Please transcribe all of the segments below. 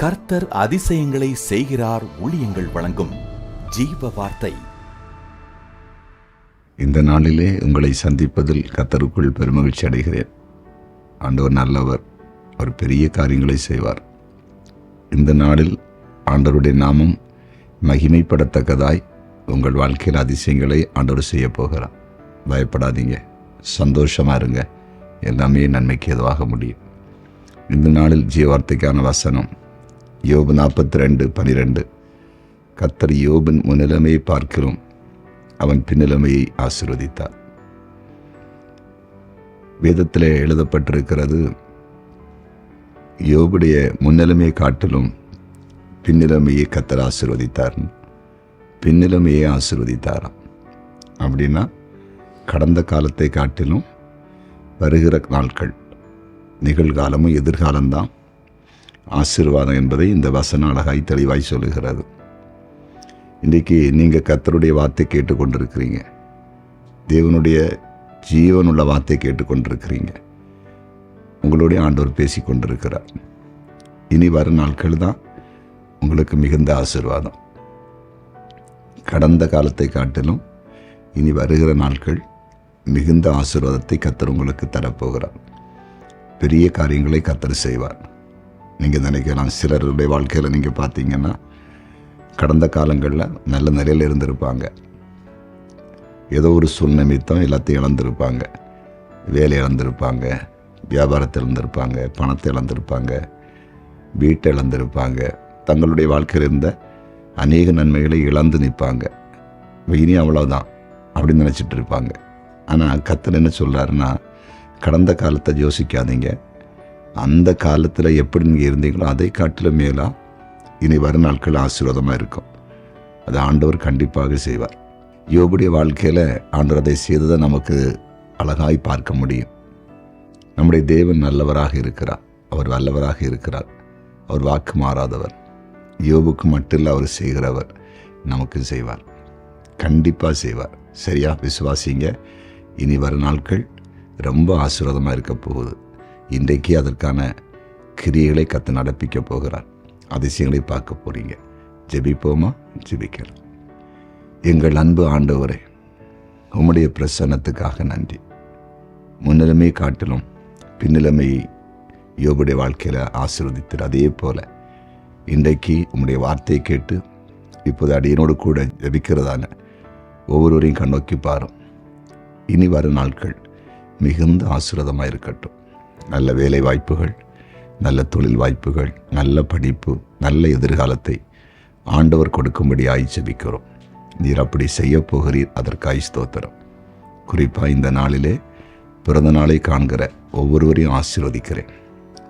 கர்த்தர் அதிசயங்களை செய்கிறார் ஊழியங்கள் வழங்கும் ஜீவ வார்த்தை. இந்த நாளிலே உங்களை சந்திப்பதில் கர்த்தருக்குள் பெருமகிழ்ச்சி அடைகிறேன். ஆண்டவர் நல்லவர், அவர் பெரிய காரியங்களை செய்வார். இந்த நாளில் ஆண்டவருடைய நாமம் மகிமைப்படத்தக்கதாய் உங்கள் வாழ்க்கையில் அதிசயங்களை ஆண்டவர் செய்ய போகிறார். பயப்படாதீங்க, சந்தோஷமாக இருங்க, எல்லாமே நன்மைக்கு எதுவாக முடியும். இந்த நாளில் ஜீவார்த்தைக்கான வசனம் யோபு 42:12. கர்த்தர் யோபின் முன்னிலைமையை பார்க்கிறோம், அவன் பின்னிலைமையை ஆசீர்வதித்தார். வேதத்திலே எழுதப்பட்டிருக்கிறது, யோபுடைய முன்னிலைமையை காட்டிலும் பின்னிலைமையை கர்த்தர் ஆசீர்வதித்தார். பின்னிலைமையை ஆசீர்வதித்தாராம் அப்படின்னா கடந்த காலத்தை காட்டிலும் வருகிற நாட்கள், நிகழ்காலமும் எதிர்காலம்தான் ஆசீர்வாதம் என்பதை இந்த வசனம் அழகாய் தெளிவாய் சொல்லுகிறது. இன்றைக்கு நீங்கள் கர்த்தருடைய வார்த்தை கேட்டுக்கொண்டிருக்கிறீங்க, தேவனுடைய ஜீவனுள்ள வார்த்தை கேட்டுக்கொண்டிருக்கிறீங்க. உங்களுடைய ஆண்டவர் பேசி கொண்டிருக்கிறார். இனி வரும் நாட்கள் தான் உங்களுக்கு மிகுந்த ஆசீர்வாதம். கடந்த காலத்தை காட்டிலும் இனி வருகிற நாட்கள் மிகுந்த ஆசீர்வாதத்தை கர்த்தர் உங்களுக்கு தரப்போகிறார். பெரிய காரியங்களை கர்த்தர் செய்வார். நீங்கள் நினைக்கலாம், சிலருடைய வாழ்க்கையில் நீங்கள் பார்த்தீங்கன்னா கடந்த காலங்களில் நல்ல நிலையில் இருந்திருப்பாங்க. ஏதோ ஒரு சூழ்நிமித்தம் எல்லாத்தையும் இழந்திருப்பாங்க. வேலை இழந்திருப்பாங்க, வியாபாரத்தை இழந்திருப்பாங்க, பணத்தை இழந்திருப்பாங்க, வீட்டை இழந்திருப்பாங்க. தங்களுடைய வாழ்க்கையில் இருந்த அநேக நன்மைகளை இழந்து நிற்பாங்க. இனி அவ்வளோதான் அப்படின்னு நினச்சிட்டு இருப்பாங்க. ஆனால் கர்த்தர் என்ன சொல்கிறாருன்னா, கடந்த காலத்தை யோசிக்காதீங்க, அந்த காலத்தில் எப்படி நீங்கள் இருந்தீங்களோ அதை காட்டிலும் மேலாக இனி வரும் நாட்கள் ஆசீர்வாதமாக இருக்கும். அது ஆண்டவர் கண்டிப்பாக செய்வார். யோபுடைய வாழ்க்கையில் ஆண்டவர் அதை செய்ததை நமக்கு அழகாய் பார்க்க முடியும். நம்முடைய தேவன் நல்லவராக இருக்கிறார், அவர் வல்லவராக இருக்கிறார், அவர் வாக்கு மாறாதவர். யோபுக்கு மட்டும் இல்லை, அவர் செய்கிறவர், நமக்கு செய்வார், கண்டிப்பாக செய்வார். சரியா விசுவாசிங்க. இனி வரும் நாட்கள் ரொம்ப ஆசீர்வாதமாக இருக்க போகுது. இன்றைக்கு அதற்கான கிரியைகளை கர்த்தர் நடப்பிக்க போகிறார். அதிசயங்களை பார்க்க போகிறீங்க. ஜெபிப்போமா? ஜெபிக்கலாம். எங்கள் அன்பு ஆண்டவரே, உம்முடைய பிரசன்னத்துக்காக நன்றி. முன்னிலைமை காட்டிலும் பின்னிலைமையை யோபுடைய வாழ்க்கையில் ஆசீர்வதித்தார். அதே போல் இன்றைக்கு உம்முடைய வார்த்தையை கேட்டு இப்போது அடியனோடு கூட ஜெபிக்கிறதான ஒவ்வொருவரையும் கண்ணோக்கி பாரும். இனி வரும் நாட்கள் மிகுந்த ஆசீர்வாதமாக இருக்கட்டும். நல்ல வேலை வாய்ப்புகள், நல்ல தொழில் வாய்ப்புகள், நல்ல படிப்பு, நல்ல எதிர்காலத்தை ஆண்டவர் கொடுக்கும்படியாய் ஜெபிக்கிறோம். நீர் அப்படி செய்ய போகிறீர், அதற்காய் ஸ்தோத்திரம். குறிப்பாக இந்த நாளிலே பிறந்த நாளை காண்கிற ஒவ்வொருவரையும் ஆசீர்வதிக்கிறேன்.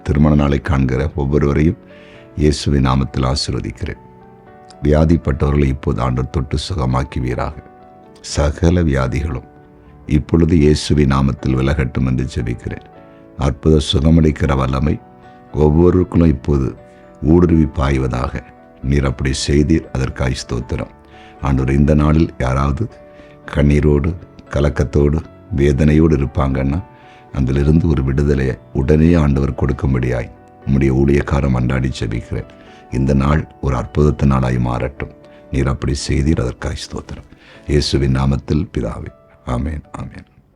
திருமண நாளை காண்கிற ஒவ்வொருவரையும் இயேசுவின் நாமத்தில் ஆசீர்வதிக்கிறேன். வியாதிப்பட்டவர்களை இப்போது ஆண்டவர் தொட்டு சுகமாக்குவீராக. சகல வியாதிகளும் இப்பொழுது இயேசுவின் நாமத்தில் விலகட்டும் என்று ஜெபிக்கிறேன். அற்புத சுகமளிக்கிற வல்லமை ஒவ்வொருவருக்கும் இப்போது ஊடுருவி பாய்வதாக. நீர் அப்படி செய்தீர், அதற்காய் ஸ்தோத்திரம். ஆண்டவர், இந்த நாளில் யாராவது கண்ணீரோடு, கலக்கத்தோடு, வேதனையோடு இருப்பாங்கன்னா அதிலிருந்து ஒரு விடுதலையை உடனே ஆண்டவர் கொடுக்கும்படியாய் உம்முடைய ஊழியக்காரம் அண்டாடி ஜெபிக்கிறேன். இந்த நாள் ஒரு அற்புதத்த நாளாய் மாறட்டும். நீர் அப்படி செய்தீர், அதற்காய் ஸ்தோத்திரம். இயேசுவின் நாமத்தில் பிதாவே, ஆமேன், ஆமேன்.